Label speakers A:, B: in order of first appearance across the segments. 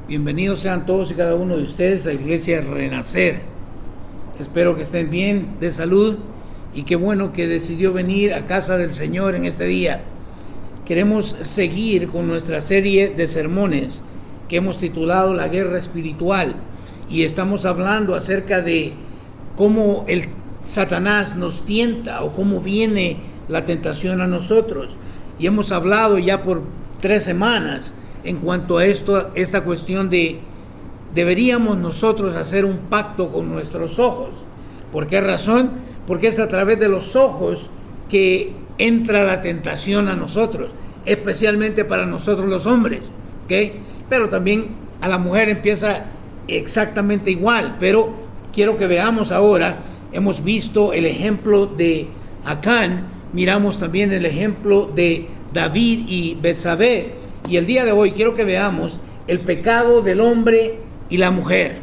A: Bienvenidos sean todos y cada uno de ustedes a Iglesia Renacer. Espero que estén bien, de salud, y qué bueno que decidió venir a casa del Señor en este día. Queremos seguir con nuestra serie de sermones que hemos titulado La Guerra Espiritual, y estamos hablando acerca de cómo el Satanás nos tienta o cómo viene la tentación a nosotros. Y hemos hablado ya por 3 semanas en cuanto a esta cuestión de deberíamos nosotros hacer un pacto con nuestros ojos. ¿Por qué razón? Porque es a través de los ojos que entra la tentación a nosotros, especialmente para nosotros los hombres, ¿ok? Pero también a la mujer empieza exactamente igual. Pero quiero que veamos ahora, hemos visto el ejemplo de Acán, miramos también el ejemplo de David y Betsabé, y el día de hoy quiero que veamos el pecado del hombre y la mujer.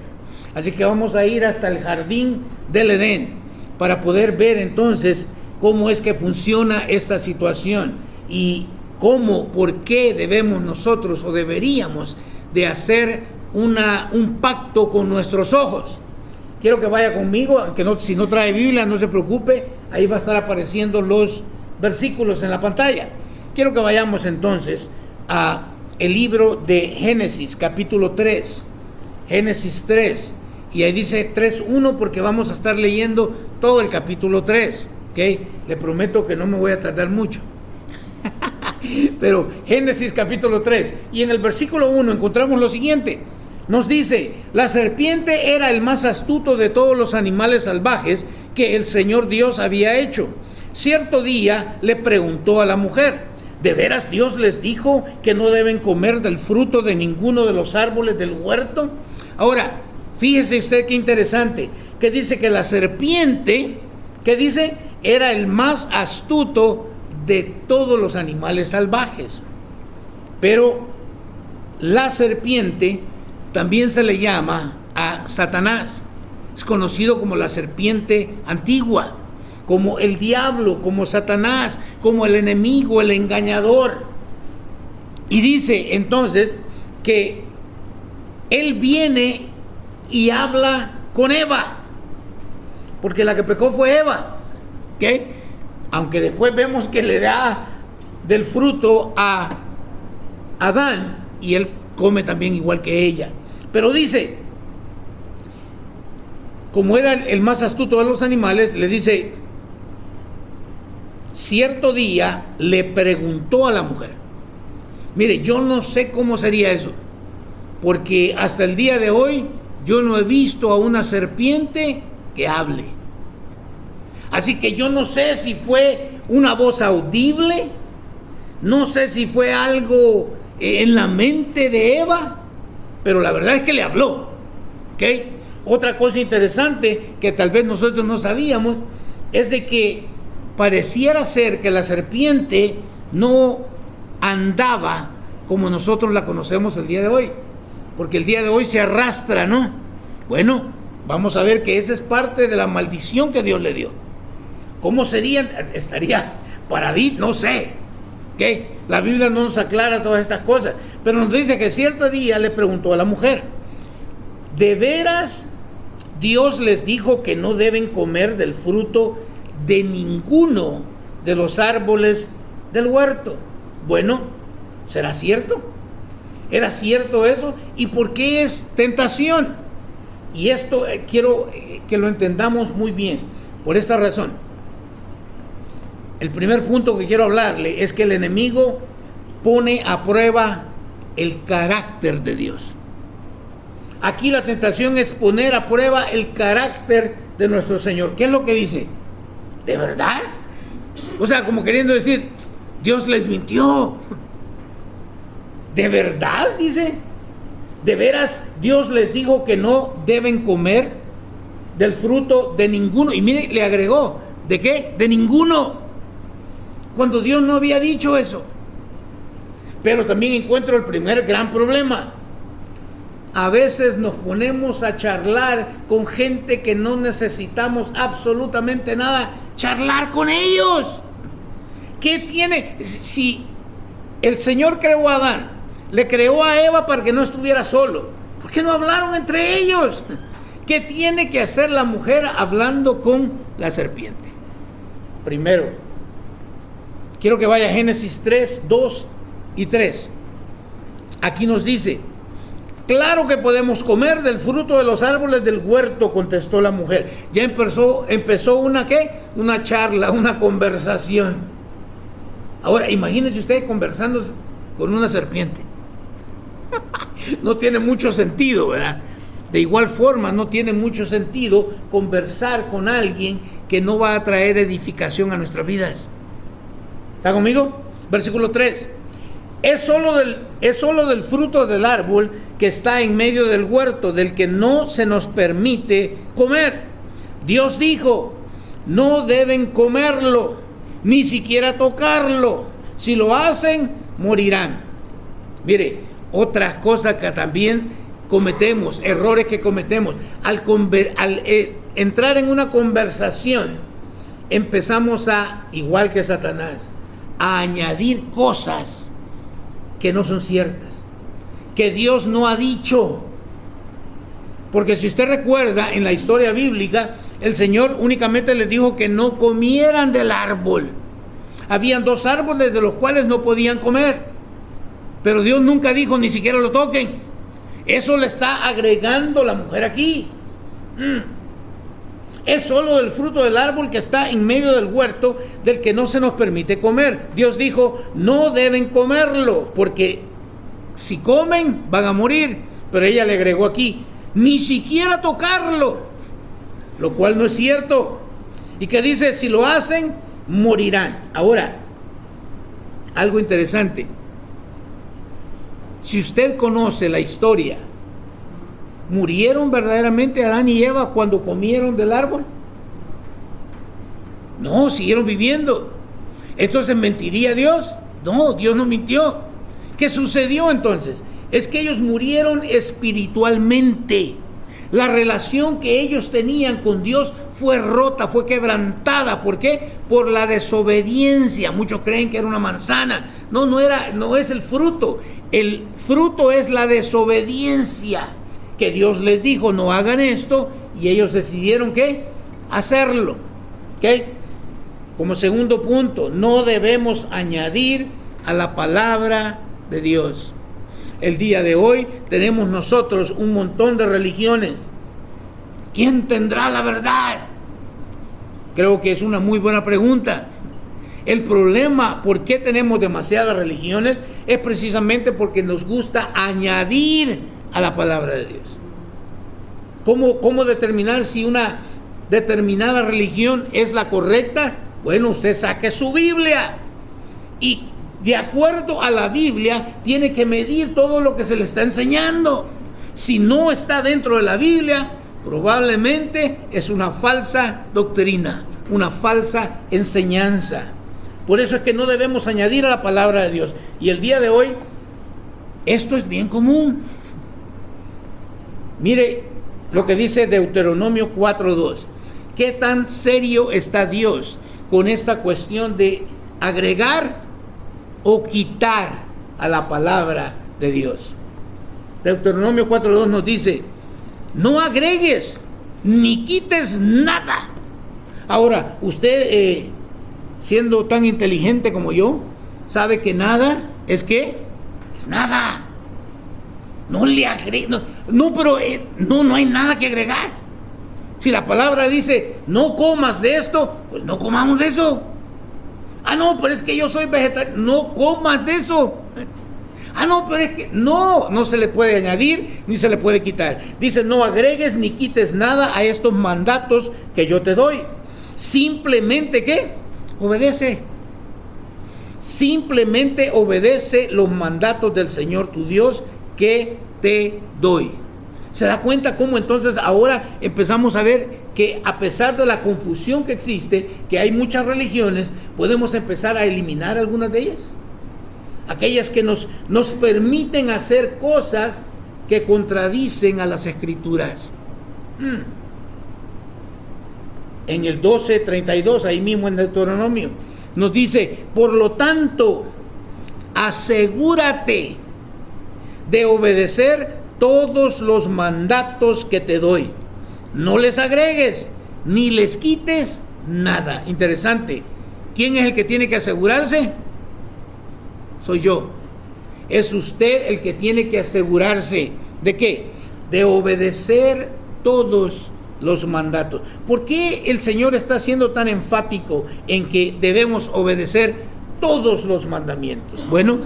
A: Así que vamos a ir hasta el jardín del Edén para poder ver entonces cómo es que funciona esta situación y por qué debemos nosotros o deberíamos de hacer un pacto con nuestros ojos. Quiero que vaya conmigo, aunque si no trae Biblia, no se preocupe, ahí va a estar apareciendo los versículos en la pantalla. Quiero que vayamos entonces a el libro de Génesis, capítulo 3, Génesis 3, y ahí dice 3:1 porque vamos a estar leyendo todo el capítulo 3, ¿ok? Le prometo que no me voy a tardar mucho. Pero Génesis capítulo 3, y en el versículo 1 encontramos lo siguiente. Nos dice: la serpiente era el más astuto de todos los animales salvajes que el Señor Dios había hecho. Cierto día le preguntó a la mujer: ¿de veras Dios les dijo que no deben comer del fruto de ninguno de los árboles del huerto? Ahora, fíjese usted qué interesante, que dice que la serpiente, ¿qué dice? Era el más astuto de todos los animales salvajes. Pero la serpiente también se le llama a Satanás. Es conocido como la serpiente antigua, como el diablo, como Satanás, como el enemigo, el engañador. Y dice entonces que él viene y habla con Eva, porque la que pecó fue Eva, ¿ok? Aunque después vemos que le da del fruto a Adán y él come también igual que ella. Pero dice, como era el más astuto de los animales, le dice: cierto día le preguntó a la mujer. Mire, yo no sé cómo sería eso, porque hasta el día de hoy yo no he visto a una serpiente que hable. Así que yo no sé si fue una voz audible, no sé si fue algo en la mente de Eva, pero la verdad es que le habló, ¿ok? Otra cosa interesante que tal vez nosotros no sabíamos es de que pareciera ser que la serpiente no andaba como nosotros la conocemos el día de hoy, porque el día de hoy se arrastra, ¿no? Bueno, vamos a ver que esa es parte de la maldición que Dios le dio. ¿Cómo sería? Estaría paradito, no sé, ¿ok? La Biblia no nos aclara todas estas cosas, pero nos dice que cierto día le preguntó a la mujer: ¿de veras Dios les dijo que no deben comer del fruto de ninguno de los árboles del huerto? Bueno, ¿será cierto? ¿Era cierto eso? ¿Y por qué es tentación? Y esto quiero que lo entendamos muy bien, por esta razón. El primer punto que quiero hablarle es que el enemigo pone a prueba el carácter de Dios. Aquí la tentación es poner a prueba el carácter de nuestro Señor. ¿Qué es lo que dice? ¿De verdad? O sea, como queriendo decir, Dios les mintió. ¿De verdad? Dice. ¿De veras Dios les dijo que no deben comer del fruto de ninguno? Y mire, le agregó, ¿de qué? De ninguno. Cuando Dios no había dicho eso. Pero también encuentro el primer gran problema. A veces nos ponemos a charlar con gente que no necesitamos absolutamente nada charlar con ellos. ¿Qué tiene? Si el Señor creó a Adán, Le creó a Eva para que no estuviera solo. ¿Por qué no hablaron entre ellos? ¿Qué tiene que hacer la mujer hablando con la serpiente? Primero, quiero que vaya a Génesis 3, 2 y 3. Aquí nos dice: claro que podemos comer del fruto de los árboles del huerto, contestó la mujer. Ya empezó una ¿qué? Una charla, una conversación. Ahora, imagínense usted conversando con una serpiente. No tiene mucho sentido, ¿verdad? De igual forma, no tiene mucho sentido conversar con alguien que no va a traer edificación a nuestras vidas. ¿Está conmigo? Versículo 3. Es solo del fruto del árbol que está en medio del huerto, del que no se nos permite comer. Dios dijo: no deben comerlo, ni siquiera tocarlo. Si lo hacen, morirán. Mire, otras cosas que también cometemos, errores que cometemos. Al entrar en una conversación, empezamos igual que Satanás, a añadir cosas que no son ciertas, que Dios no ha dicho. Porque si usted recuerda, en la historia bíblica, el Señor únicamente les dijo que no comieran del árbol. Habían 2 árboles de los cuales no podían comer, pero Dios nunca dijo ni siquiera lo toquen. Eso le está agregando la mujer aquí. Es solo del fruto del árbol que está en medio del huerto, del que no se nos permite comer. Dios dijo: no deben comerlo, porque si comen van a morir. Pero ella le agregó aquí: ni siquiera tocarlo, lo cual no es cierto. Y que dice: si lo hacen, morirán. Ahora, algo interesante. Si usted conoce la historia, ¿murieron verdaderamente Adán y Eva cuando comieron del árbol? No, siguieron viviendo. ¿Entonces mentiría Dios? No, Dios no mintió. ¿Qué sucedió entonces? Es que ellos murieron espiritualmente. La relación que ellos tenían con Dios fue rota, fue quebrantada. ¿Por qué? Por la desobediencia. Muchos creen que era una manzana. No es el fruto. El fruto es la desobediencia. Que Dios les dijo: no hagan esto, y ellos decidieron ¿qué? Hacerlo. ¿Okay? Como segundo punto, no debemos añadir a la palabra de Dios. El día de hoy tenemos nosotros un montón de religiones. ¿Quién tendrá la verdad? Creo que es una muy buena pregunta. El problema, ¿por qué tenemos demasiadas religiones? Es precisamente porque nos gusta añadir a la palabra de Dios. ¿Cómo determinar si una determinada religión es la correcta? Bueno, usted saque su Biblia y de acuerdo a la Biblia tiene que medir todo lo que se le está enseñando. Si no está dentro de la Biblia, probablemente es una falsa doctrina, una falsa enseñanza. Por eso es que no debemos añadir a la palabra de Dios. Y el día de hoy, esto es bien común. Mire lo que dice Deuteronomio 4:2. ¿Qué tan serio está Dios con esta cuestión de agregar o quitar a la palabra de Dios? Deuteronomio 4:2 nos dice: no agregues ni quites nada. Ahora, usted siendo tan inteligente como yo, sabe que nada es ¿qué? Es nada. No le agregue, pero no hay nada que agregar. Si la palabra dice no comas de esto, pues no comamos de eso. No, pero es que yo soy vegetariano. No comas de eso. No, pero es que no se le puede añadir ni se le puede quitar. Dice: no agregues ni quites nada a estos mandatos que yo te doy. Simplemente ¿qué? Obedece. Simplemente obedece los mandatos del Señor tu Dios que te doy. ¿Se da cuenta cómo entonces ahora empezamos a ver que a pesar de la confusión que existe, que hay muchas religiones, podemos empezar a eliminar algunas de ellas? Aquellas que nos permiten hacer cosas que contradicen a las Escrituras. En el 12:32, ahí mismo en Deuteronomio, nos dice: por lo tanto, asegúrate de obedecer todos los mandatos que te doy. No les agregues ni les quites nada. Interesante. ¿Quién es el que tiene que asegurarse? Soy yo. Es usted el que tiene que asegurarse. ¿De qué? De obedecer todos los mandatos. ¿Por qué el Señor está siendo tan enfático en que debemos obedecer todos los mandamientos? Bueno,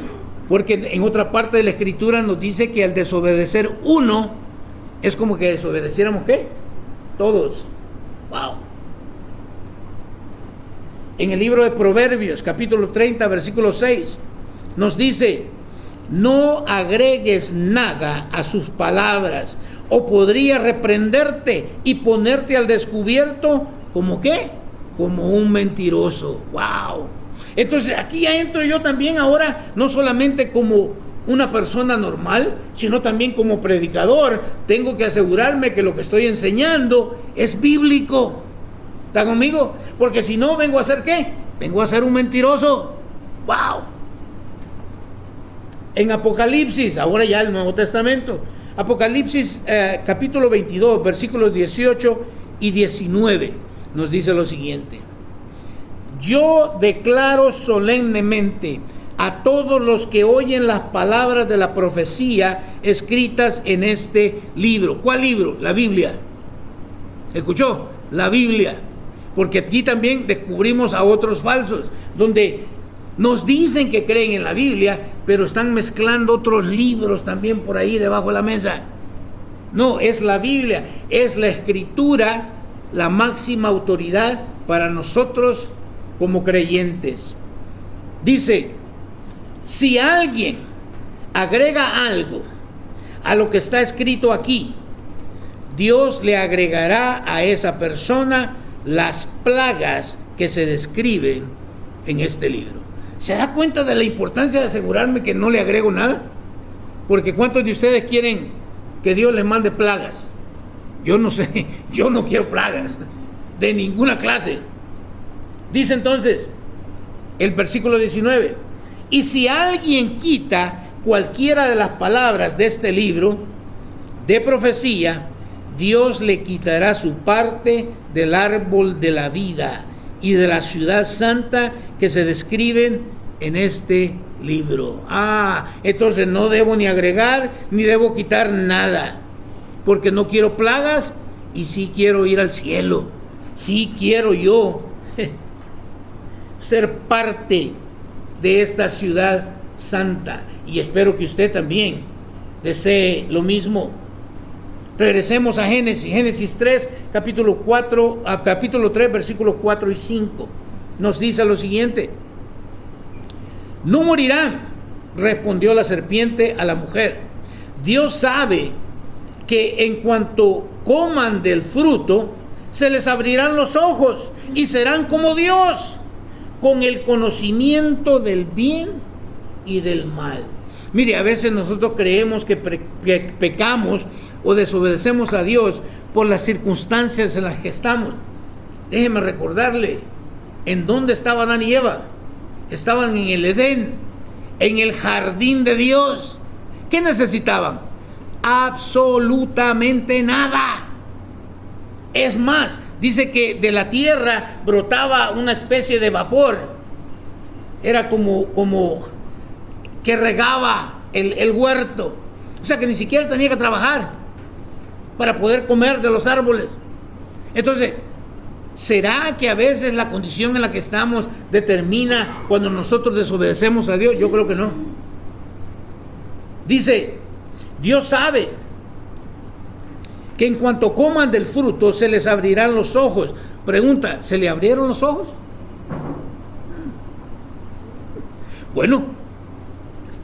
A: porque en otra parte de la Escritura nos dice que al desobedecer uno, es como que desobedeciéramos ¿qué? Todos. Wow. En el libro de Proverbios, capítulo 30, versículo 6, nos dice: no agregues nada a sus palabras, o podría reprenderte y ponerte al descubierto como ¿qué? Como un mentiroso. Wow. Entonces aquí ya entro yo también ahora, no solamente como una persona normal, sino también como predicador. Tengo que asegurarme que lo que estoy enseñando es bíblico. ¿Está conmigo? Porque si no, vengo a hacer ¿qué? Vengo a ser un mentiroso. Wow. En Apocalipsis, ahora ya el Nuevo Testamento, Apocalipsis capítulo 22, versículos 18 y 19, nos dice lo siguiente: yo declaro solemnemente a todos los que oyen las palabras de la profecía escritas en este libro. ¿Cuál libro? La Biblia. ¿Escuchó? La Biblia. Porque aquí también descubrimos a otros falsos, donde nos dicen que creen en la Biblia, pero están mezclando otros libros también por ahí debajo de la mesa. No, es la Biblia, es la Escritura, la máxima autoridad para nosotros como creyentes. Dice: si alguien agrega algo a lo que está escrito aquí, Dios le agregará a esa persona las plagas que se describen en este libro. ¿Se da cuenta de la importancia de asegurarme que no le agrego nada? Porque ¿cuántos de ustedes quieren que Dios les mande plagas? Yo no sé, yo no quiero plagas de ninguna clase. Dice entonces el versículo 19: y si alguien quita cualquiera de las palabras de este libro de profecía, Dios le quitará su parte del árbol de la vida y de la ciudad santa que se describen en este libro. Entonces no debo ni agregar ni debo quitar nada, porque no quiero plagas y sí quiero ir al cielo. Sí quiero yo ser parte de esta ciudad santa, y espero que usted también desee lo mismo. Regresemos a Génesis 3, capítulo 3, versículos 4 y 5. Nos dice lo siguiente: no morirán, respondió la serpiente a la mujer. Dios sabe que en cuanto coman del fruto, se les abrirán los ojos y serán como Dios, con el conocimiento del bien y del mal. Mire, a veces nosotros creemos que pecamos o desobedecemos a Dios por las circunstancias en las que estamos. Déjeme recordarle, ¿en dónde estaban Adán y Eva? Estaban en el Edén, en el jardín de Dios. ¿Qué necesitaban? Absolutamente nada. Es más, dice que de la tierra brotaba una especie de vapor. Era como que regaba el huerto. O sea que ni siquiera tenía que trabajar para poder comer de los árboles. Entonces, ¿será que a veces la condición en la que estamos determina cuando nosotros desobedecemos a Dios? Yo creo que no. Dice, Dios sabe que en cuanto coman del fruto se les abrirán los ojos. Pregunta, ¿se le abrieron los ojos? Bueno,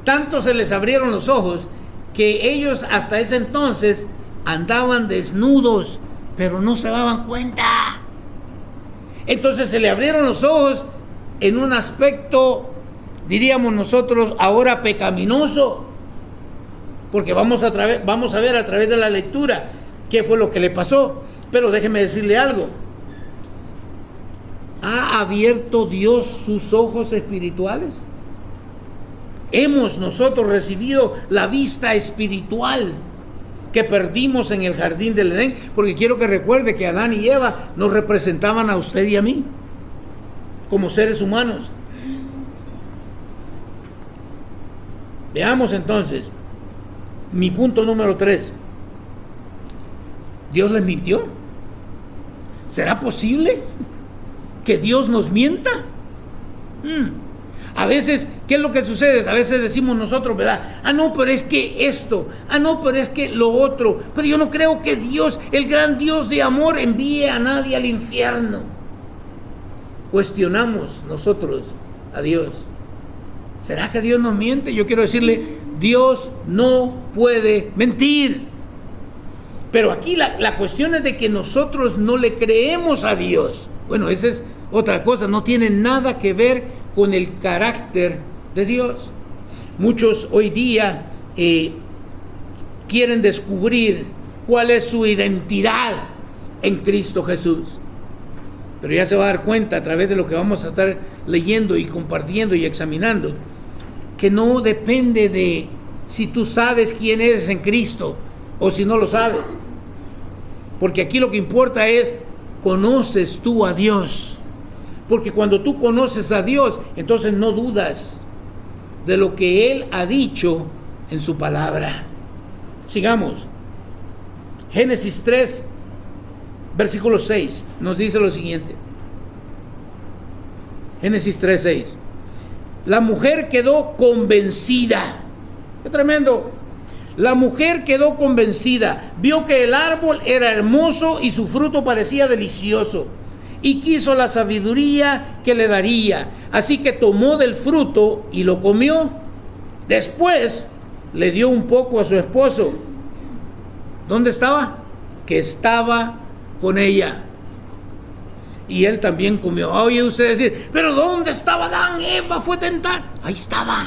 A: tanto se les abrieron los ojos que ellos hasta ese entonces andaban desnudos, pero no se daban cuenta. Entonces se le abrieron los ojos en un aspecto, diríamos nosotros ahora, pecaminoso, porque vamos a ver a través de la lectura qué fue lo que le pasó. Pero déjeme decirle algo: ¿ha abierto Dios sus ojos espirituales? hemos nosotros recibido la vista espiritual que perdimos en el jardín del Edén, porque quiero que recuerde que Adán y Eva nos representaban a usted y a mí como seres humanos. Veamos entonces mi punto número 3. ¿Dios les mintió? ¿Será posible que Dios nos mienta? A veces, ¿qué es lo que sucede? A veces decimos nosotros, ¿verdad? No, pero es que esto, no, pero es que lo otro, pero yo no creo que Dios, el gran Dios de amor, envíe a nadie al infierno. Cuestionamos nosotros a Dios. ¿Será que Dios nos miente? Yo quiero decirle, Dios no puede mentir. Pero aquí la cuestión es de que nosotros no le creemos a Dios. Bueno, esa es otra cosa, no tiene nada que ver con el carácter de Dios. Muchos hoy día quieren descubrir cuál es su identidad en Cristo Jesús. Pero ya se va a dar cuenta a través de lo que vamos a estar leyendo y compartiendo y examinando, que no depende de si tú sabes quién eres en Cristo o si no lo sabes. Porque aquí lo que importa es, ¿conoces tú a Dios? Porque cuando tú conoces a Dios, entonces no dudas de lo que Él ha dicho en su palabra. Sigamos. Génesis 3, versículo 6, nos dice lo siguiente. Génesis 3, 6. La mujer quedó convencida. ¡Qué tremendo! La mujer quedó convencida, vio que el árbol era hermoso y su fruto parecía delicioso, y quiso la sabiduría que le daría. Así que tomó del fruto y lo comió. Después le dio un poco a su esposo. ¿Dónde estaba? Que estaba con ella. Y él también comió. Oye usted decir, pero ¿dónde estaba Adán? Eva fue tentada. Ahí estaba.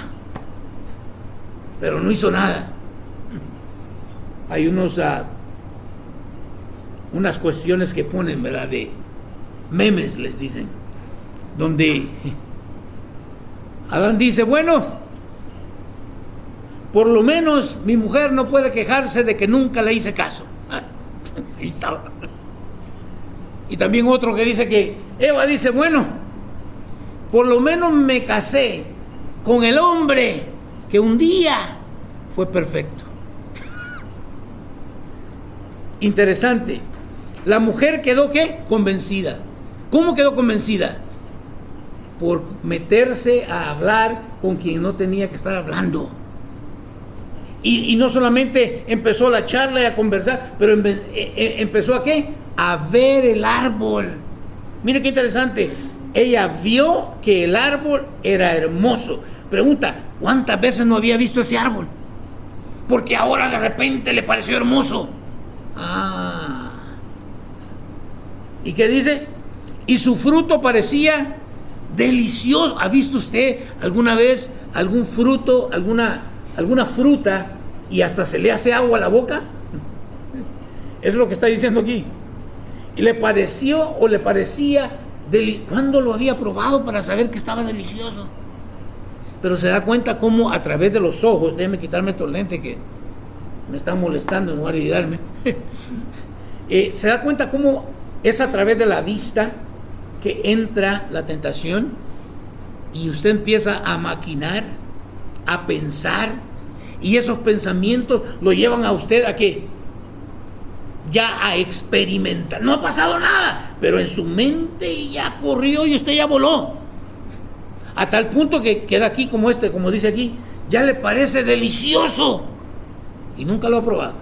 A: Pero no hizo nada. Hay unas cuestiones que ponen, ¿verdad? De memes, les dicen, donde Adán dice, bueno, por lo menos mi mujer no puede quejarse de que nunca le hice caso. Ahí estaba. Y también otro que dice que Eva dice, bueno, por lo menos me casé con el hombre que un día fue perfecto. Interesante. La mujer quedó, ¿qué? Convencida. ¿Cómo quedó convencida? Por meterse a hablar con quien no tenía que estar hablando. Y no solamente empezó la charla y a conversar, pero empezó a ¿qué? A ver el árbol. Mire qué interesante. Ella vio que el árbol era hermoso. Pregunta, ¿cuántas veces no había visto ese árbol? Porque ahora de repente le pareció hermoso. ¿Y qué dice? Y su fruto parecía delicioso. ¿Ha visto usted alguna vez algún fruto, alguna fruta y hasta se le hace agua a la boca? Eso es lo que está diciendo aquí. Y le pareció o le parecía ¿cuándo lo había probado para saber que estaba delicioso? Pero se da cuenta cómo a través de los ojos, déjeme quitarme estos lentes que me están molestando en lugar de ayudarme. Se da cuenta cómo es a través de la vista que entra la tentación y usted empieza a maquinar, a pensar, y esos pensamientos lo llevan a usted a que ya a experimentar. No ha pasado nada, pero en su mente ya corrió y usted ya voló. A tal punto que queda aquí como dice aquí, ya le parece delicioso y nunca lo ha probado.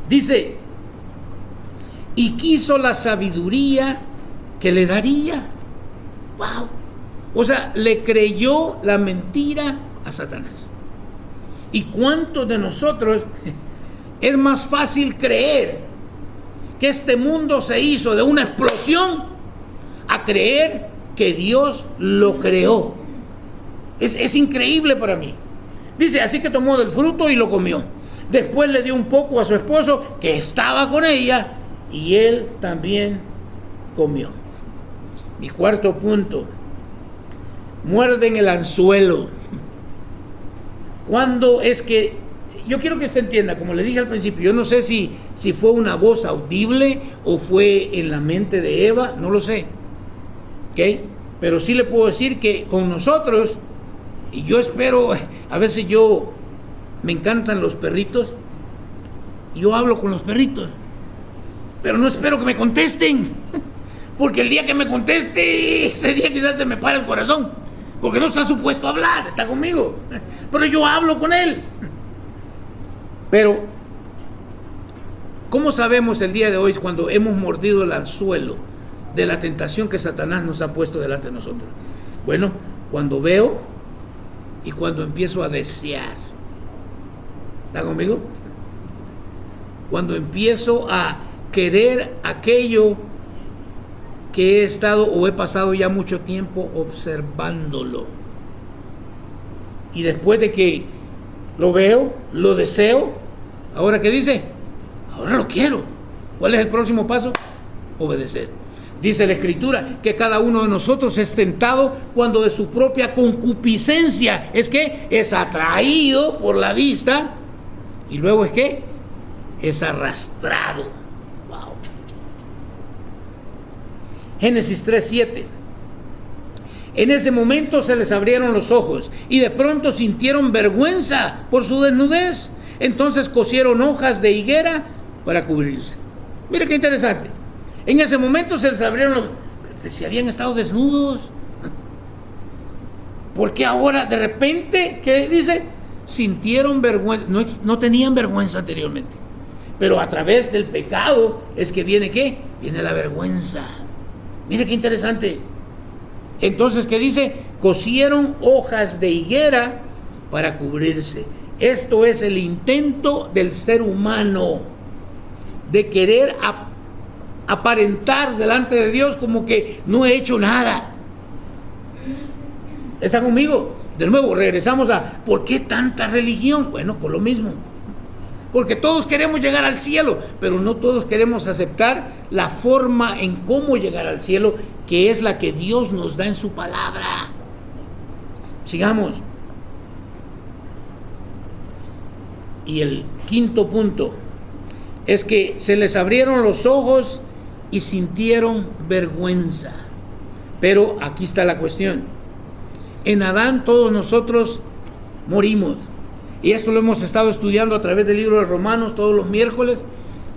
A: Dice, y quiso la sabiduría que le daría. Wow. O sea, le creyó la mentira a Satanás. ¿Y cuántos de nosotros es más fácil creer que este mundo se hizo de una explosión a creer que Dios lo creó? Es increíble para mí. Dice, así que tomó del fruto y lo comió. Después le dio un poco a su esposo que estaba con ella y él también comió. Mi cuarto punto. muerden el anzuelo. Cuando es que, yo quiero que usted entienda, como le dije al principio, yo no sé si fue una voz audible o fue en la mente de Eva, no lo sé, ¿ok? Pero sí le puedo decir que con nosotros, y yo espero, a veces me encantan los perritos, yo hablo con los perritos, pero no espero que me contesten, porque el día que me conteste, ese día quizás se me para el corazón, porque no está supuesto a hablar, está conmigo, pero yo hablo con él. Pero, ¿cómo sabemos el día de hoy cuando hemos mordido el anzuelo de la tentación que Satanás nos ha puesto delante de nosotros? Bueno, cuando veo y cuando empiezo a desear. ¿Está conmigo? Cuando empiezo a querer aquello que he estado o he pasado ya mucho tiempo observándolo. Y después de que lo veo, lo deseo, ¿ahora qué dice? Ahora lo quiero. ¿Cuál es el próximo paso? Obedecer. Dice la Escritura que cada uno de nosotros es tentado cuando de su propia concupiscencia es atraído por la vista y luego es arrastrado. Wow. Génesis 3:7. En ese momento se les abrieron los ojos y de pronto sintieron vergüenza por su desnudez. Entonces cosieron hojas de higuera para cubrirse. Mire qué interesante. En ese momento se les abrieron los ojos. Pero si habían estado desnudos. ¿Por qué ahora de repente, qué dice? Sintieron vergüenza. No tenían vergüenza anteriormente. Pero a través del pecado es que viene ¿qué? Viene la vergüenza. Mire qué interesante. Entonces, ¿qué dice? Cosieron hojas de higuera para cubrirse. Esto es el intento del ser humano de querer aparentar delante de Dios como que no he hecho nada. ¿Está conmigo? De nuevo, regresamos a ¿por qué tanta religión? Bueno, por lo mismo. Porque todos queremos llegar al cielo, pero no todos queremos aceptar la forma en cómo llegar al cielo, que es la que Dios nos da en su palabra. Sigamos. Y el quinto punto es que se les abrieron los ojos y sintieron vergüenza. Pero aquí está la cuestión. En Adán todos nosotros morimos. Y esto lo hemos estado estudiando a través del libro de Romanos todos los miércoles.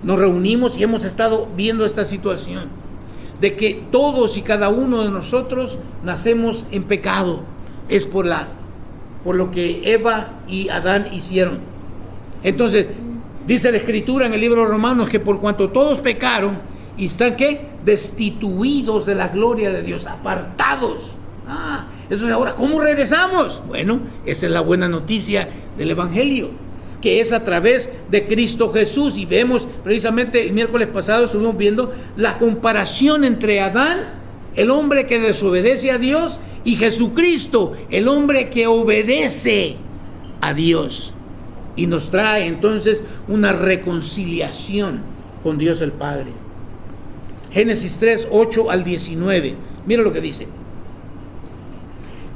A: Nos reunimos y hemos estado viendo esta situación de que todos y cada uno de nosotros nacemos en pecado. Es por lo que Eva y Adán hicieron. Entonces, dice la Escritura en el libro de Romanos que por cuanto todos pecaron y están destituidos de la gloria de Dios, apartados. Entonces ahora, ¿cómo regresamos? Bueno, esa es la buena noticia del Evangelio, que es a través de Cristo Jesús. Y vemos precisamente el miércoles pasado estuvimos viendo la comparación entre Adán, el hombre que desobedece a Dios, y Jesucristo, el hombre que obedece a Dios. Y nos trae entonces una reconciliación con Dios el Padre. Génesis 3, 8 al 19. Mira lo que dice.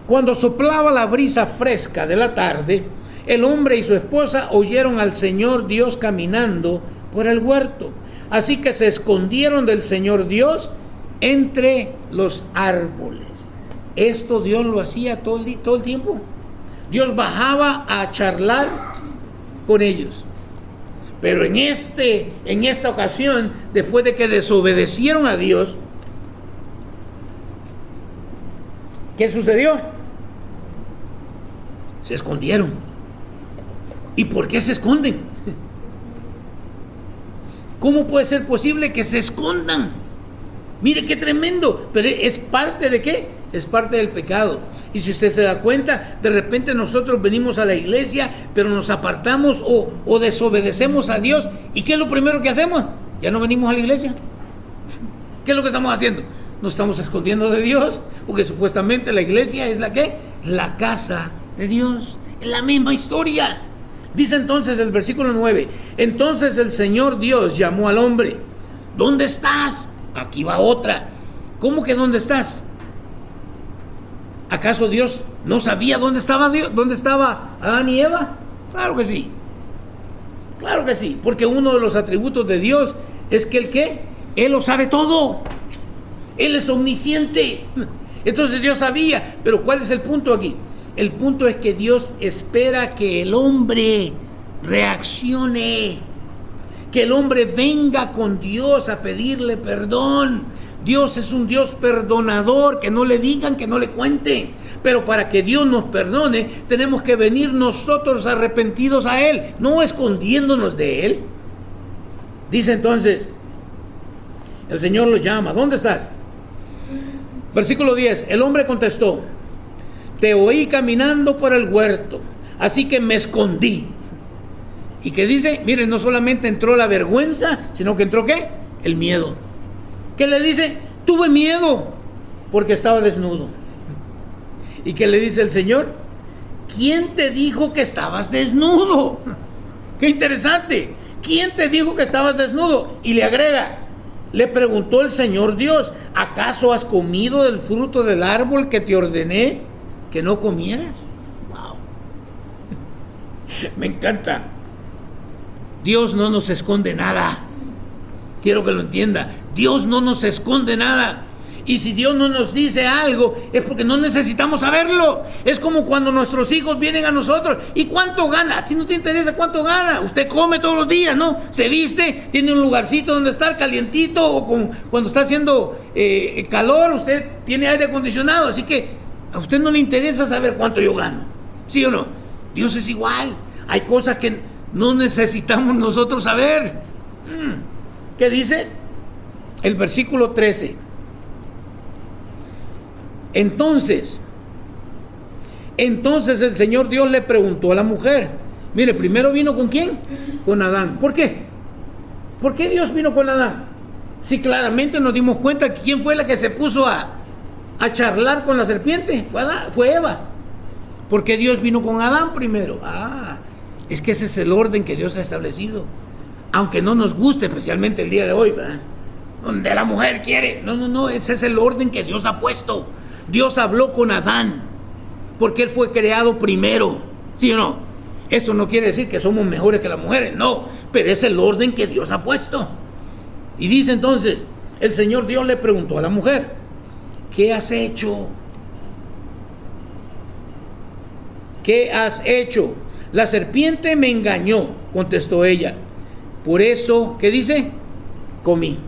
A: Cuando soplaba la brisa fresca de la tarde, el hombre y su esposa oyeron al Señor Dios caminando por el huerto. Así que se escondieron del Señor Dios entre los árboles. Esto Dios lo hacía todo el tiempo. Dios bajaba a charlar con ellos. Pero en esta ocasión, después de que desobedecieron a Dios, ¿qué sucedió? Se escondieron. ¿Y por qué se esconden? ¿Cómo puede ser posible que se escondan? Mire qué tremendo. Pero ¿es parte de qué? Es parte del pecado. Y si usted se da cuenta, de repente nosotros venimos a la iglesia, pero nos apartamos o desobedecemos a Dios. ¿Y qué es lo primero que hacemos? Ya no venimos a la iglesia. ¿Qué es lo que estamos haciendo? Nos estamos escondiendo de Dios, porque supuestamente la iglesia es la ¿qué? La casa de Dios. Es la misma historia. Dice entonces el versículo 9: entonces el Señor Dios llamó al hombre. ¿Dónde estás? Aquí va otra. ¿Cómo que dónde estás? ¿Acaso Dios no sabía dónde estaba Adán y Eva? Claro que sí. Claro que sí, porque uno de los atributos de Dios es que Él lo sabe todo. Él es omnisciente. Entonces Dios sabía, pero ¿cuál es el punto aquí? El punto es que Dios espera que el hombre reaccione, que el hombre venga con Dios a pedirle perdón. Dios es un Dios perdonador, que no le digan, que no le cuenten. Pero para que Dios nos perdone, tenemos que venir nosotros arrepentidos a Él, no escondiéndonos de Él. Dice entonces, el Señor lo llama, ¿dónde estás? Versículo 10, el hombre contestó, te oí caminando por el huerto, así que me escondí. ¿Y qué dice? Miren, no solamente entró la vergüenza, sino que entró ¿qué? El miedo. ¿Qué le dice? Tuve miedo porque estaba desnudo. ¿Y qué le dice el Señor? ¿Quién te dijo que estabas desnudo? ¡Qué interesante! ¿Quién te dijo que estabas desnudo? Y le agrega, le preguntó el Señor Dios, ¿acaso has comido del fruto del árbol que te ordené que no comieras? ¡Wow! Me encanta. Dios no nos esconde nada. Quiero que lo entienda. Dios no nos esconde nada. Y si Dios no nos dice algo, es porque no necesitamos saberlo. Es como cuando nuestros hijos vienen a nosotros. ¿Y cuánto gana? A ti no te interesa cuánto gana. Usted come todos los días, ¿no? Se viste, tiene un lugarcito donde estar calientito. O cuando está haciendo calor, usted tiene aire acondicionado. Así que a usted no le interesa saber cuánto yo gano. ¿Sí o no? Dios es igual. Hay cosas que no necesitamos nosotros saber. ¿Qué dice? El versículo 13. Entonces el Señor Dios le preguntó a la mujer. Mire, primero vino ¿con quién? Con Adán. ¿Por qué? ¿Por qué Dios vino con Adán? Si claramente nos dimos cuenta que quién fue la que se puso a charlar con la serpiente. Fue Eva. ¿Por qué Dios vino con Adán primero? Es que ese es el orden que Dios ha establecido. Aunque no nos guste, especialmente el día de hoy, ¿verdad? Donde la mujer quiere. No, ese es el orden que Dios ha puesto. Dios habló con Adán porque él fue creado primero, ¿sí o no? Eso no quiere decir que somos mejores que las mujeres, no, pero es el orden que Dios ha puesto. Y dice entonces, el Señor Dios le preguntó a la mujer, ¿qué has hecho? ¿Qué has hecho? La serpiente me engañó, contestó ella. Por eso, ¿qué dice? Comí.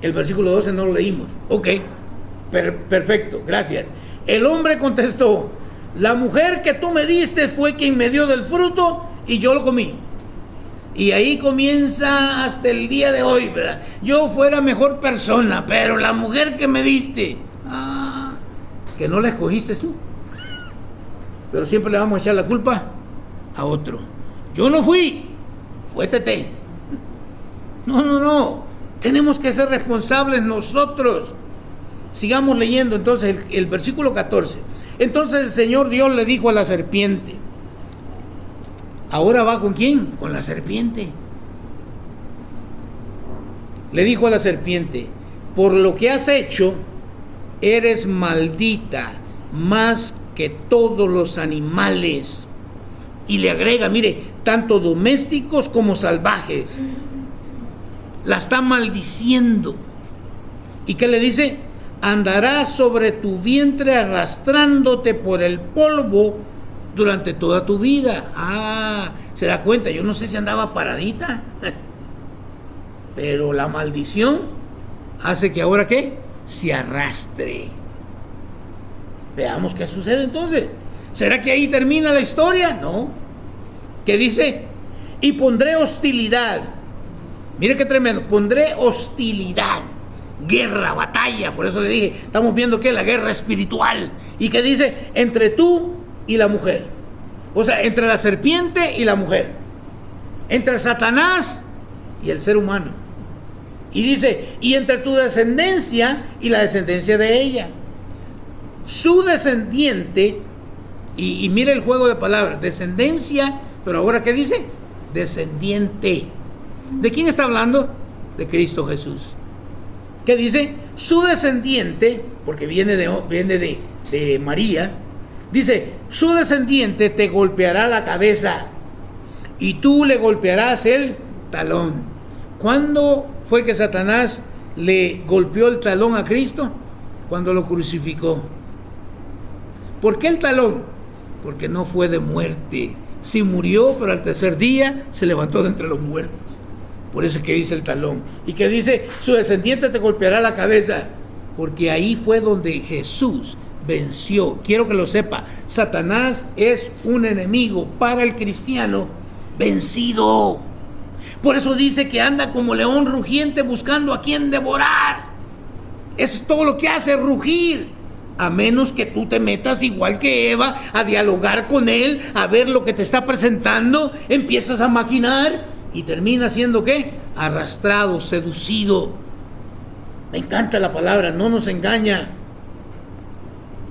A: El versículo 12 no lo leímos. Ok, perfecto, gracias. El hombre contestó, la mujer que tú me diste fue quien me dio del fruto y yo lo comí. Y ahí comienza hasta el día de hoy, ¿verdad? Yo fuera mejor persona, pero la mujer que me diste, que no la escogiste tú. Pero siempre le vamos a echar la culpa a otro. Yo no fui, fue Tete. No. Tenemos que ser responsables nosotros. Sigamos leyendo entonces el versículo 14. Entonces el Señor Dios le dijo a la serpiente. ¿Ahora va con quién? Con la serpiente. Le dijo a la serpiente, por lo que has hecho, eres maldita más que todos los animales. Y le agrega, mire, tanto domésticos como salvajes. La está maldiciendo. ¿Y qué le dice? Andarás sobre tu vientre arrastrándote por el polvo durante toda tu vida. ¿Se da cuenta? Yo no sé si andaba paradita. Pero la maldición hace que ahora ¿qué? Se arrastre. Veamos qué sucede entonces. ¿Será que ahí termina la historia? No. ¿Qué dice? Y pondré hostilidad. Mire qué tremendo. Pondré hostilidad. Guerra, batalla. Por eso le dije, estamos viendo que la guerra espiritual. ¿Y qué dice? Entre tú y la mujer. O sea, entre la serpiente y la mujer. Entre Satanás y el ser humano. Y dice, y entre tu descendencia y la descendencia de ella. Su descendiente, y mira el juego de palabras, descendencia, pero ahora ¿qué dice? Descendiente. ¿De quién está hablando? De Cristo Jesús. ¿Qué dice? Su descendiente, porque viene de María, dice, su descendiente te golpeará la cabeza y tú le golpearás el talón. ¿Cuándo fue que Satanás le golpeó el talón a Cristo? Cuando lo crucificó. ¿Por qué el talón? Porque no fue de muerte. Sí murió, pero al tercer día se levantó de entre los muertos. Por eso es que dice el talón. Y que dice, su descendiente te golpeará la cabeza. Porque ahí fue donde Jesús venció. Quiero que lo sepa. Satanás es un enemigo para el cristiano vencido. Por eso dice que anda como león rugiente buscando a quien devorar. Eso es todo lo que hace, rugir. A menos que tú te metas igual que Eva a dialogar con él, a ver lo que te está presentando, empiezas a maquinar y termina siendo ¿qué? Arrastrado, seducido. Me encanta la palabra, no nos engaña.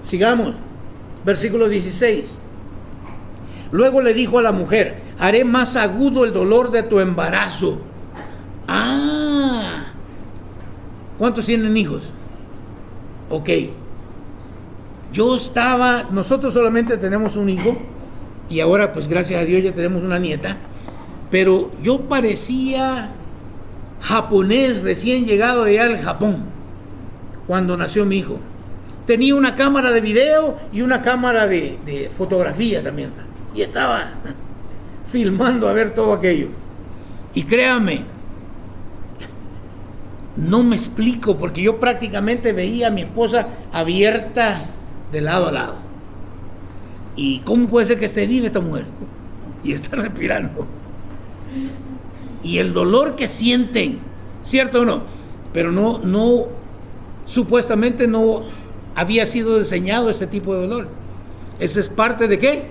A: Sigamos, versículo 16. Luego le dijo a la mujer, haré más agudo el dolor de tu embarazo. ¿Cuántos tienen hijos? Ok. Nosotros solamente tenemos un hijo y ahora pues gracias a Dios ya tenemos una nieta, pero yo parecía japonés recién llegado de allá del Japón cuando nació mi hijo. Tenía una cámara de video y una cámara de fotografía también y estaba filmando a ver todo aquello. Y créame, no me explico porque yo prácticamente veía a mi esposa abierta de lado a lado. ¿Y cómo puede ser que esté viva esta mujer? Y está respirando. Y el dolor que sienten, ¿cierto o no? Pero no, supuestamente no había sido diseñado ese tipo de dolor. Ese es parte de ¿qué?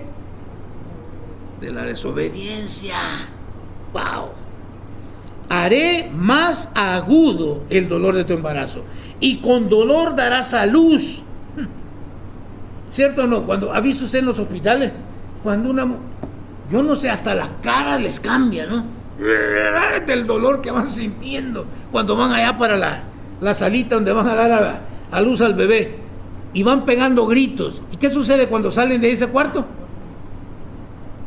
A: De la desobediencia. ¡Wow! Haré más agudo el dolor de tu embarazo y con dolor darás a luz. ¿Cierto o no? Cuando ha visto usted en los hospitales, cuando yo no sé, hasta la cara les cambia, ¿no? Del dolor que van sintiendo cuando van allá para la salita donde van a dar a luz al bebé y van pegando gritos. ¿Y qué sucede cuando salen de ese cuarto?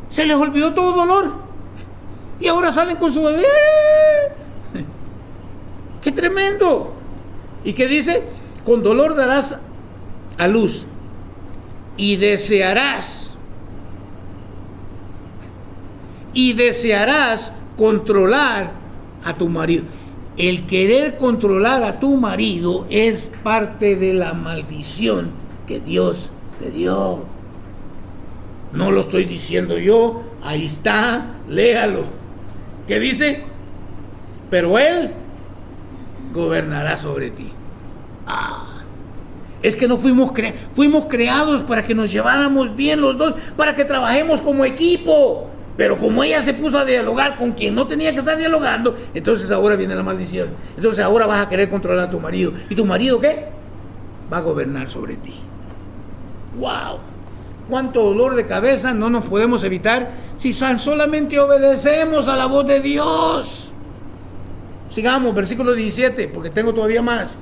A: Se les olvidó todo dolor y ahora salen con su bebé. ¡Qué tremendo! ¿Y qué dice? Con dolor darás a luz y desearás controlar a tu marido. El querer controlar a tu marido es parte de la maldición que Dios te dio. No lo estoy diciendo yo, ahí está, léalo. ¿Qué dice? Pero él gobernará sobre ti. Es que no fuimos creados para que nos lleváramos bien los dos, para que trabajemos como equipo. Pero como ella se puso a dialogar con quien no tenía que estar dialogando, entonces ahora viene la maldición. Entonces ahora vas a querer controlar a tu marido. ¿Y tu marido qué? Va a gobernar sobre ti. ¡Wow! ¿Cuánto dolor de cabeza no nos podemos evitar si solamente obedecemos a la voz de Dios? Sigamos, versículo 17, porque tengo todavía más.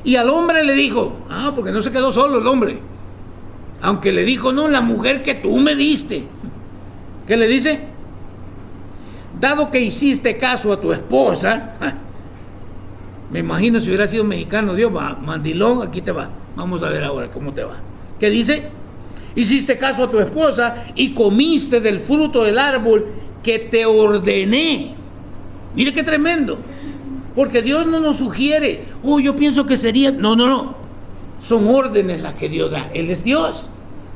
A: Y al hombre le dijo, porque no se quedó solo el hombre, aunque le dijo, no, la mujer que tú me diste. ¿Qué le dice? Dado que hiciste caso a tu esposa, me imagino si hubiera sido mexicano, Dios va, mandilón, aquí te va. Vamos a ver ahora cómo te va. ¿Qué dice? Hiciste caso a tu esposa y comiste del fruto del árbol que te ordené. Mire qué tremendo. Porque Dios no nos sugiere, yo pienso que sería... No. Son órdenes las que Dios da. Él es Dios.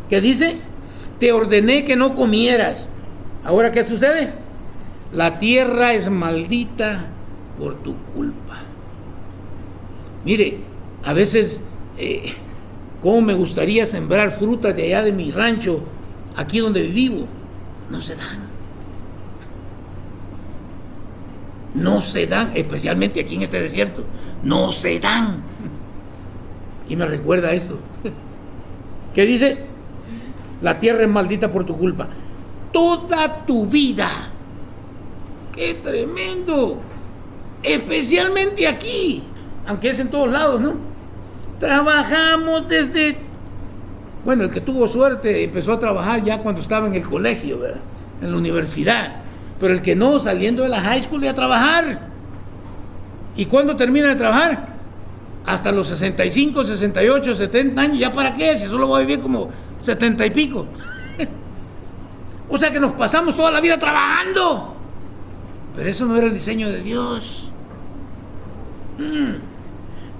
A: ¿Qué dice? Te ordené que no comieras. ¿Ahora qué sucede? La tierra es maldita por tu culpa. Mire, a veces, cómo me gustaría sembrar frutas de allá de mi rancho, aquí donde vivo. No se dan. No se dan, especialmente aquí en este desierto. No se dan. Y me recuerda esto. ¿Qué dice? La tierra es maldita por tu culpa. Toda tu vida. ¡Qué tremendo! Especialmente aquí. aunque es en todos lados, ¿no? Trabajamos desde... Bueno, el que tuvo suerte empezó a trabajar ya cuando estaba en el colegio, ¿verdad? En la universidad. Pero el que no, saliendo de la high school, a trabajar. ¿Y cuándo termina de trabajar? Hasta los 65, 68, 70 años. ¿Ya para qué? Si solo voy a vivir como 70 y pico. O sea que nos pasamos toda la vida trabajando. Pero eso no era el diseño de Dios.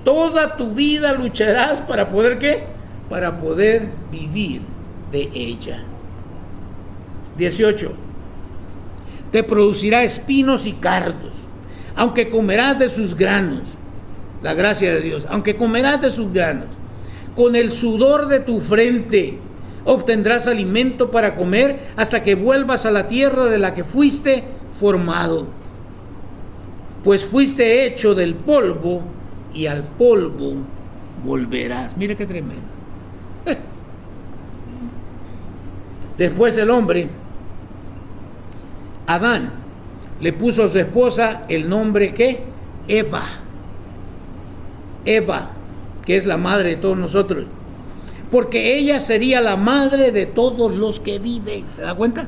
A: Toda tu vida lucharás para poder, ¿qué? Para poder vivir de ella. 18. Te producirá espinos y cardos, aunque comerás de sus granos. La gracia de Dios. Aunque comerás de sus granos, con el sudor de tu frente obtendrás alimento para comer hasta que vuelvas a la tierra de la que fuiste formado. Pues fuiste hecho del polvo y al polvo volverás. Mire qué tremendo. Después el hombre, Adán, le puso a su esposa el nombre, ¿qué? Eva. Eva, que es la madre de todos nosotros. Porque ella sería la madre de todos los que viven. ¿Se da cuenta?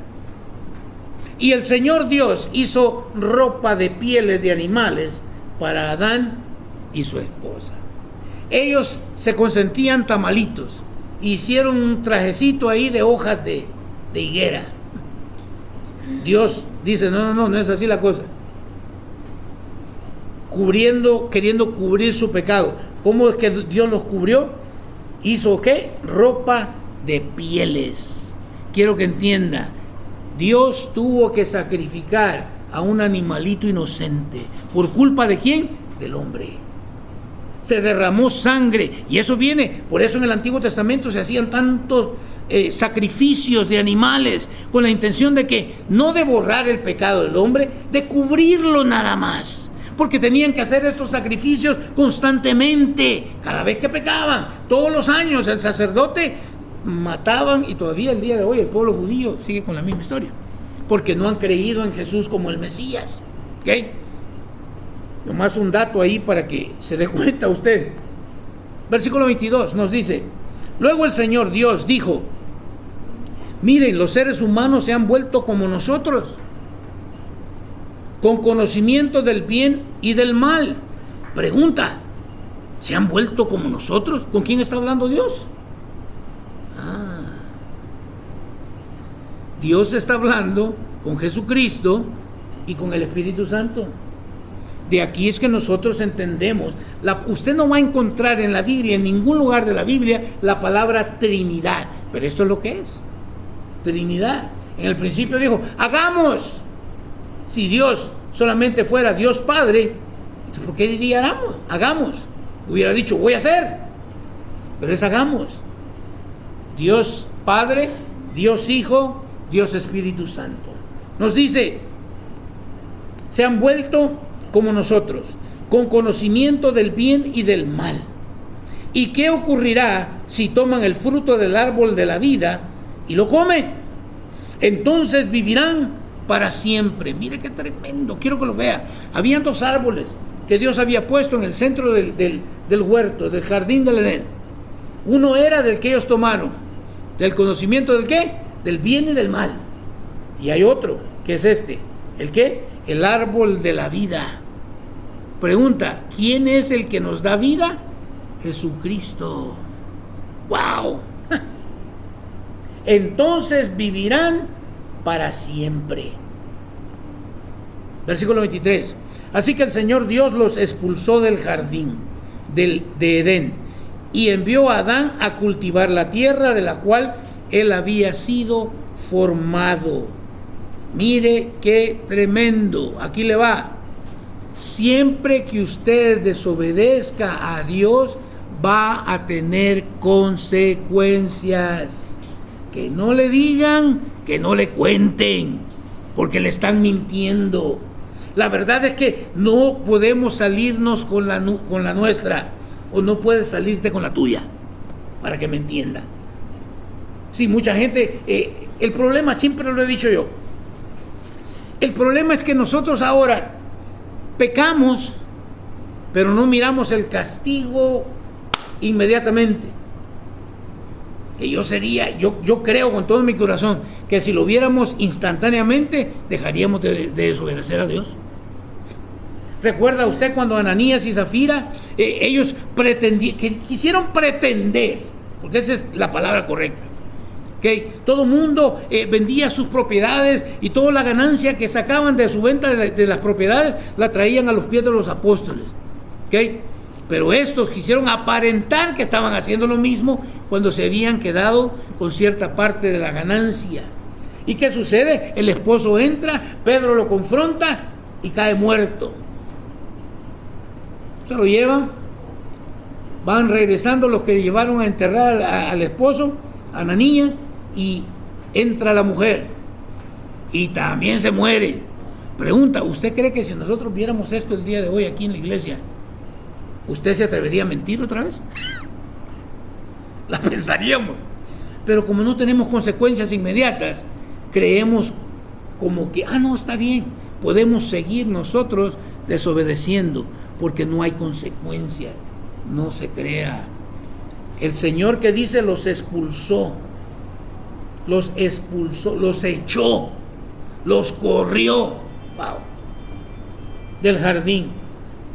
A: Y el Señor Dios hizo ropa de pieles de animales para Adán y su esposa. Ellos se consentían tamalitos. Hicieron un trajecito ahí de hojas de higuera. Dios dice, no es así la cosa. Queriendo cubrir su pecado. ¿Cómo es que Dios los cubrió? Hizo ¿qué? Ropa de pieles. Quiero que entienda, Dios tuvo que sacrificar a un animalito inocente. ¿Por culpa de quién? Del hombre. Se derramó sangre. Y eso viene, por eso en el Antiguo Testamento se hacían tantos sacrificios de animales, con la intención de que no de borrar el pecado del hombre, de cubrirlo nada más. Porque tenían que hacer estos sacrificios constantemente, cada vez que pecaban. Todos los años el sacerdote mataban, y todavía el día de hoy el pueblo judío sigue con la misma historia, porque no han creído en Jesús como el Mesías. ¿Ok? Nomás un dato ahí para que se dé cuenta usted. Versículo 22 nos dice: luego el Señor Dios dijo: miren, los seres humanos se han vuelto como nosotros, con conocimiento del bien y del mal. Pregunta: ¿se han vuelto como nosotros? ¿Con quién está hablando Dios? Dios está hablando con Jesucristo y con el Espíritu Santo. De aquí es que nosotros entendemos. Usted no va a encontrar en la Biblia, en ningún lugar de la Biblia, la palabra Trinidad. Pero esto es lo que es. Trinidad. En el principio dijo, hagamos. Si Dios solamente fuera Dios Padre, ¿por qué diría hagamos? Hubiera dicho, voy a hacer. Pero es hagamos. Dios Padre, Dios Hijo, Dios Espíritu Santo. Nos dice, se han vuelto como nosotros, con conocimiento del bien y del mal. ¿Y qué ocurrirá si toman el fruto del árbol de la vida y lo comen? Entonces vivirán para siempre. Mire qué tremendo, quiero que lo vea. Habían dos árboles que Dios había puesto en el centro del huerto, del jardín del Edén. Uno era del que ellos tomaron, del conocimiento del qué, del bien y del mal. Y hay otro, que es este, ¿el qué? El árbol de la vida. Pregunta, ¿quién es el que nos da vida? Jesucristo. ¡Wow! Entonces vivirán para siempre. Versículo 23. Así que el Señor Dios los expulsó del jardín de Edén y envió a Adán a cultivar la tierra de la cual él había sido formado. Mire qué tremendo. Aquí le va. Siempre que usted desobedezca a Dios, va a tener consecuencias. Que no le digan, que no le cuenten, porque le están mintiendo. La verdad es que no podemos salirnos con la nuestra, o no puedes salirte con la tuya, para que me entienda. Sí, mucha gente, el problema, siempre lo he dicho yo, el problema es que nosotros ahora pecamos pero no miramos el castigo inmediatamente. Que yo creo con todo mi corazón que si lo viéramos instantáneamente, dejaríamos de desobedecer a Dios. ¿Recuerda usted cuando Ananías y Zafira, ellos quisieron pretender, porque esa es la palabra correcta, ¿okay? Todo mundo vendía sus propiedades y toda la ganancia que sacaban de su venta de las propiedades la traían a los pies de los apóstoles, ¿okay? Pero estos quisieron aparentar que estaban haciendo lo mismo cuando se habían quedado con cierta parte de la ganancia. ¿Y qué sucede? El esposo entra, Pedro lo confronta y cae muerto. Se lo llevan, van regresando los que llevaron a enterrar al esposo, Ananías, y entra la mujer y también se muere. Pregunta, ¿usted cree que si nosotros viéramos esto el día de hoy aquí en la iglesia, usted se atrevería a mentir otra vez? La pensaríamos. Pero como no tenemos consecuencias inmediatas, creemos como que, no, está bien, podemos seguir nosotros desobedeciendo, porque no hay consecuencias. No se crea. El Señor que dice los expulsó, los echó, los corrió, del jardín,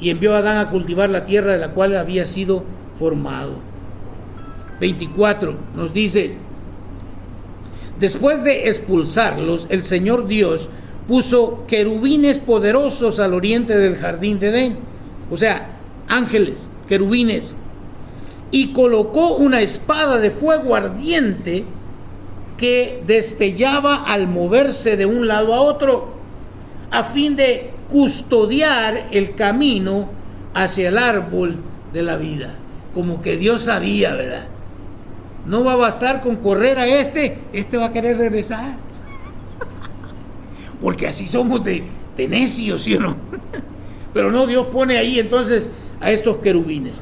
A: y envió a Adán a cultivar la tierra de la cual había sido formado. 24 nos dice: después de expulsarlos, el Señor Dios puso querubines poderosos al oriente del jardín de Edén, o sea, ángeles, querubines, y colocó una espada de fuego ardiente que destellaba al moverse de un lado a otro, a fin de custodiar el camino hacia el árbol de la vida. Como que Dios sabía, ¿verdad? No va a bastar con correr a este va a querer regresar. Porque así somos de necios, ¿sí o no? Pero no, Dios pone ahí entonces a estos querubines.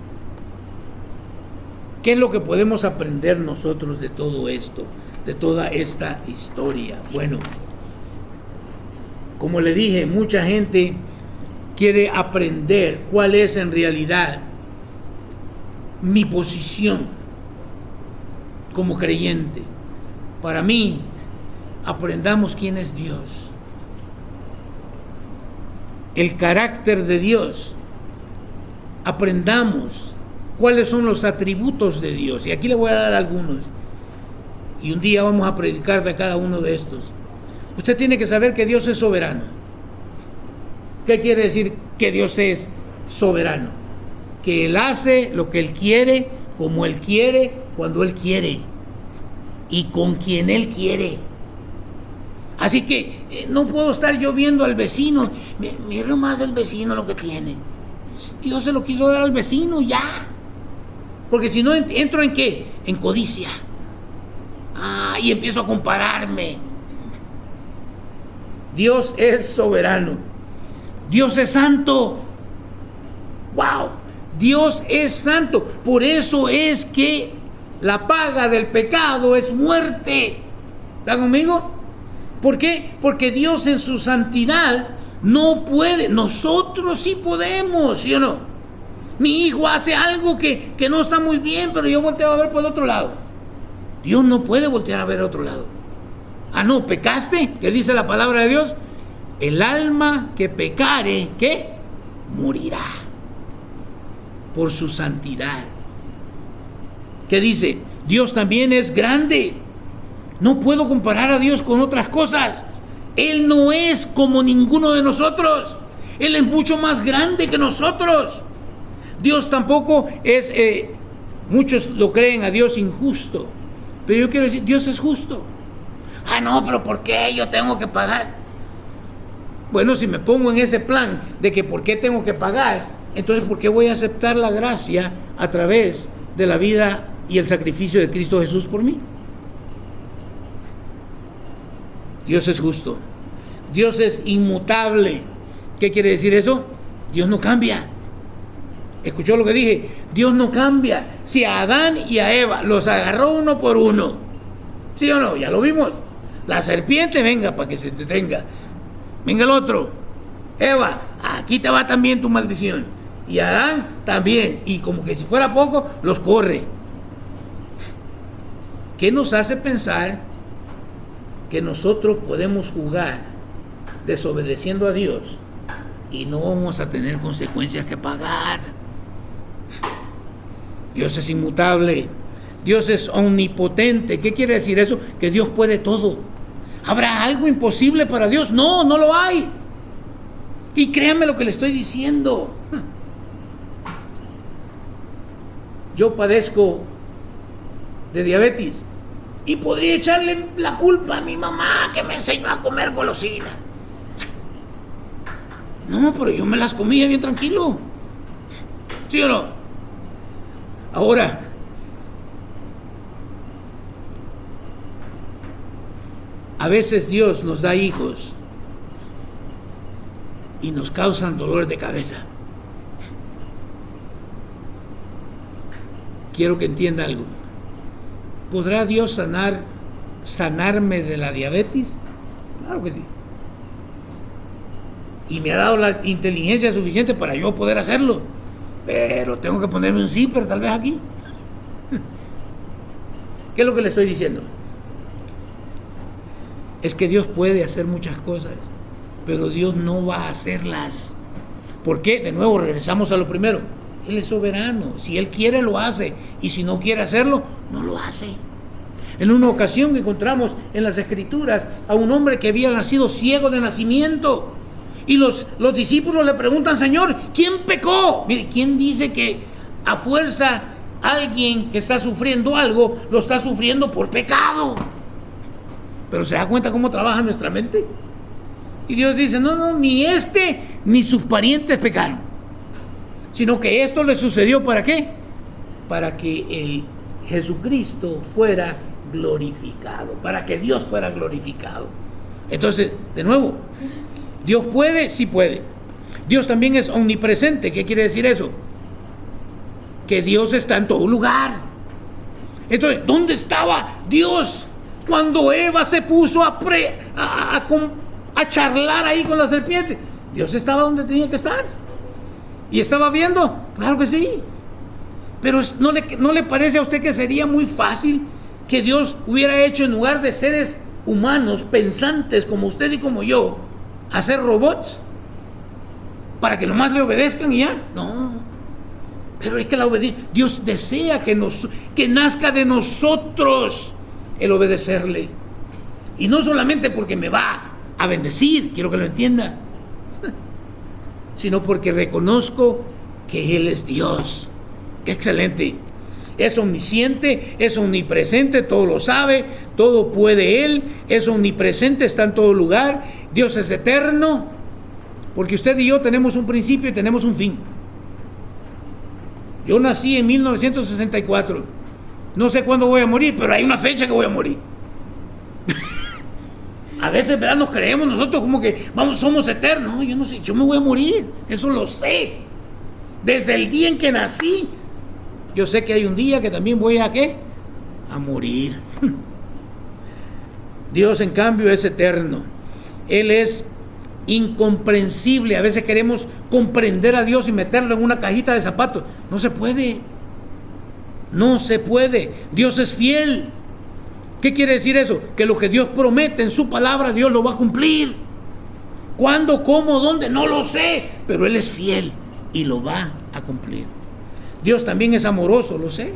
A: ¿Qué es lo que podemos aprender nosotros de todo esto, de toda esta historia? Bueno, como le dije, mucha gente quiere aprender cuál es en realidad mi posición como creyente. Para mí, aprendamos quién es Dios, el carácter de Dios, aprendamos cuáles son los atributos de Dios, y aquí le voy a dar algunos, y un día vamos a predicar de cada uno de estos. Usted tiene que saber que Dios es soberano. ¿Qué quiere decir que Dios es soberano? Que Él hace lo que Él quiere, como Él quiere, cuando Él quiere y con quien Él quiere. Así que no puedo estar yo viendo al vecino, mira más el vecino lo que tiene. Dios se lo quiso dar al vecino, ya. Porque si no, entro en ¿qué? En codicia. Y empiezo a compararme. Dios es soberano. Dios es santo. ¡Wow! Dios es santo. Por eso es que la paga del pecado es muerte. ¿Están conmigo? ¿Por qué? Porque Dios en su santidad no puede. Nosotros sí podemos, ¿sí o no? Mi hijo hace algo que no está muy bien, pero yo volteo a ver por el otro lado. Dios no puede voltear a ver otro lado. No, pecaste, ¿qué dice la palabra de Dios? El alma que pecare, ¿qué? Morirá por su santidad. ¿Qué dice? Dios también es grande. No puedo comparar a Dios con otras cosas. Él no es como ninguno de nosotros. Él es mucho más grande que nosotros. Dios tampoco es, muchos lo creen a Dios injusto, pero yo quiero decir, Dios es justo. No, pero ¿por qué yo tengo que pagar? Bueno, si me pongo en ese plan de que ¿por qué tengo que pagar? Entonces, ¿por qué voy a aceptar la gracia a través de la vida y el sacrificio de Cristo Jesús por mí? Dios es justo. Dios es inmutable. ¿Qué quiere decir eso? Dios no cambia. ¿Escuchó lo que dije? Dios no cambia. Si a Adán y a Eva los agarró uno por uno, ¿sí o no? Ya lo vimos. La serpiente, venga, para que se detenga. Venga el otro. Eva, aquí te va también tu maldición. y a Adán también, y como que si fuera poco, los corre. ¿Qué nos hace pensar que nosotros podemos jugar desobedeciendo a Dios y no vamos a tener consecuencias que pagar? Dios es inmutable, Dios es omnipotente. ¿Qué quiere decir eso? Que Dios puede todo. ¿Habrá algo imposible para Dios? No, no lo hay. Y créanme lo que le estoy diciendo. Yo padezco de diabetes y podría echarle la culpa a mi mamá que me enseñó a comer golosinas. No, pero yo me las comía bien tranquilo. ¿Sí o no? Ahora, a veces Dios nos da hijos y nos causan dolores de cabeza. Quiero que entienda algo. ¿Podrá Dios sanarme de la diabetes? Claro que sí. Y me ha dado la inteligencia suficiente para yo poder hacerlo. Pero tengo que ponerme un zipper tal vez aquí. ¿Qué es lo que le estoy diciendo? Es que Dios puede hacer muchas cosas, pero Dios no va a hacerlas. ¿Por qué? De nuevo regresamos a lo primero. Él es soberano. Si Él quiere, lo hace. Y si no quiere hacerlo, no lo hace. En una ocasión encontramos en las Escrituras a un hombre que había nacido ciego de nacimiento. Y los discípulos le preguntan, Señor, ¿quién pecó? Mire, ¿quién dice que a fuerza alguien que está sufriendo algo lo está sufriendo por pecado? Pero ¿se da cuenta cómo trabaja nuestra mente? Y Dios dice, no, ni ni sus parientes pecaron, sino que esto le sucedió, ¿para qué? Para que el Jesucristo fuera glorificado, para que Dios fuera glorificado. Entonces, de nuevo, ¿Dios puede? Sí puede. Dios también es omnipresente. ¿Qué quiere decir eso? Que Dios está en todo lugar. Entonces, ¿dónde estaba Dios cuando Eva se puso a charlar ahí con la serpiente? Dios estaba donde tenía que estar. ¿Y estaba viendo? Claro que sí. Pero ¿no le parece a usted que sería muy fácil que Dios hubiera hecho, en lugar de seres humanos pensantes como usted y como yo, hacer robots para que nomás le obedezcan y ya? No. Pero es que Dios desea que nazca de nosotros el obedecerle. Y no solamente porque me va a bendecir, quiero que lo entienda, sino porque reconozco que Él es Dios. ¡Qué excelente! Es omnisciente, es omnipresente, todo lo sabe, todo puede Él, es omnipresente, está en todo lugar. Dios es eterno, porque usted y yo tenemos un principio y tenemos un fin. Yo nací en 1964. No sé cuándo voy a morir, pero hay una fecha que voy a morir. A veces, ¿verdad?, nos creemos nosotros como que somos eternos. No, yo no sé, yo me voy a morir, eso lo sé. Desde el día en que nací, yo sé que hay un día que también voy a ¿qué? A morir. Dios, en cambio, es eterno. Él es incomprensible. A veces queremos comprender a Dios y meterlo en una cajita de zapatos. No se puede. No se puede. Dios es fiel. ¿Qué quiere decir eso? Que lo que Dios promete en su palabra, Dios lo va a cumplir. ¿Cuándo, cómo, dónde? No lo sé. Pero Él es fiel y lo va a cumplir. Dios también es amoroso, lo sé.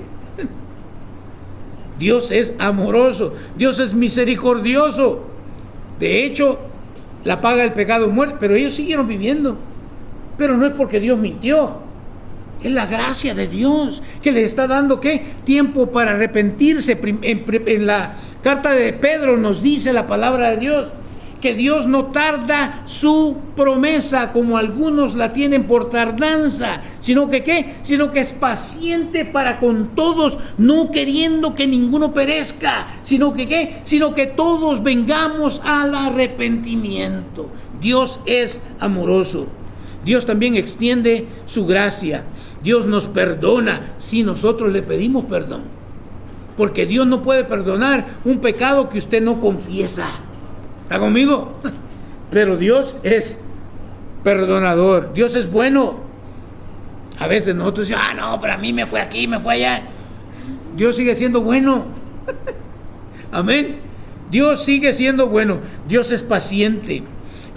A: Dios es amoroso. Dios es misericordioso. De hecho, la paga del pecado es muerte, pero ellos siguieron viviendo. Pero no es porque Dios mintió. Es la gracia de Dios que les está dando ¿qué? Tiempo para arrepentirse. En la carta de Pedro nos dice la palabra de Dios que Dios no tarda su promesa como algunos la tienen por tardanza, sino que ¿qué? Sino que es paciente para con todos, no queriendo que ninguno perezca, sino que ¿qué? Sino que todos vengamos al arrepentimiento. Dios es amoroso. Dios también extiende su gracia. Dios nos perdona si nosotros le pedimos perdón, porque Dios no puede perdonar un pecado que usted no confiesa. ¿Está conmigo? Pero Dios es perdonador. Dios es bueno. A veces nosotros decimos, no, pero a mí me fue aquí, me fue allá. Dios sigue siendo bueno. Amén. Dios sigue siendo bueno. Dios es paciente.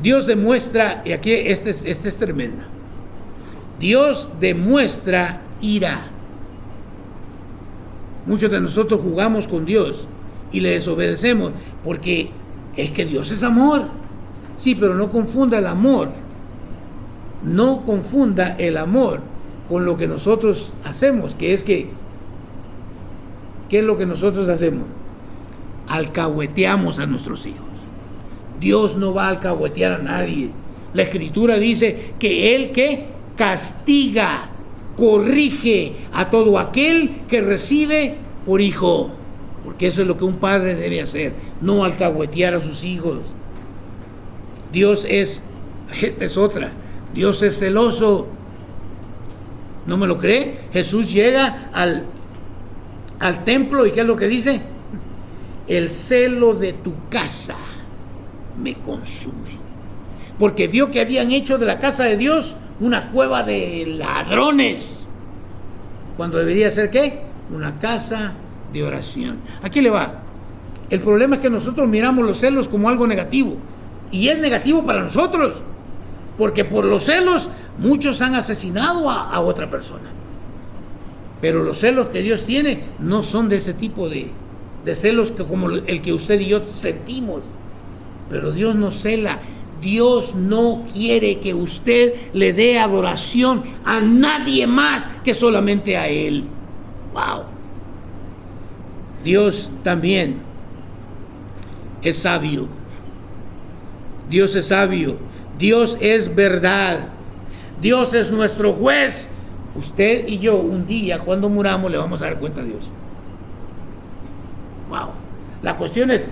A: Dios demuestra, y aquí este es tremenda. Dios demuestra ira. Muchos de nosotros jugamos con Dios y le desobedecemos porque es que Dios es amor. Sí, pero no confunda el amor. No confunda el amor con lo que nosotros hacemos, ¿qué es lo que nosotros hacemos? Alcahueteamos a nuestros hijos. Dios no va a alcahuetear a nadie. La Escritura dice que Él que castiga, corrige a todo aquel que recibe por hijo, porque eso es lo que un padre debe hacer, no alcahuetear a sus hijos. Dios es, esta es otra, Dios es celoso. ¿No me lo cree? Jesús llega al templo y ¿qué es lo que dice? El celo de tu casa me consume, porque vio que habían hecho de la casa de Dios una cueva de ladrones, cuando debería ser ¿qué? Una casa de oración. Aquí le va. El problema es que nosotros miramos los celos como algo negativo, y es negativo para nosotros, porque por los celos muchos han asesinado a otra persona. Pero los celos que Dios tiene no son de ese tipo de celos como el que usted y yo sentimos. Pero Dios no cela. Dios no quiere que usted le dé adoración a nadie más que solamente a Él. Wow. Dios también es sabio. Dios es sabio. Dios es verdad. Dios es nuestro juez. Usted y yo un día cuando muramos le vamos a dar cuenta a Dios. Wow. La cuestión es,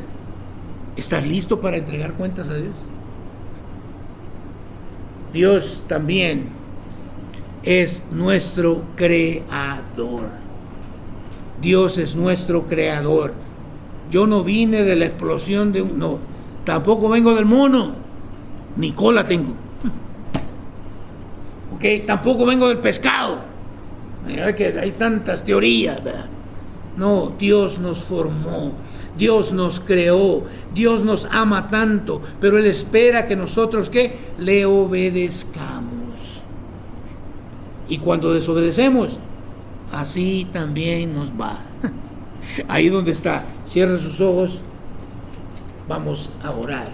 A: ¿estás listo para entregar cuentas a Dios? Dios también es nuestro creador. Dios es nuestro creador. Yo no vine de la explosión de un... No, tampoco vengo del mono. Ni cola tengo. Ok, tampoco vengo del pescado. Que hay tantas teorías, ¿verdad? No, Dios nos formó. Dios nos creó, Dios nos ama tanto, pero Él espera que nosotros ¿qué? Le obedezcamos. Y cuando desobedecemos, así también nos va. Ahí donde está, cierre sus ojos, vamos a orar.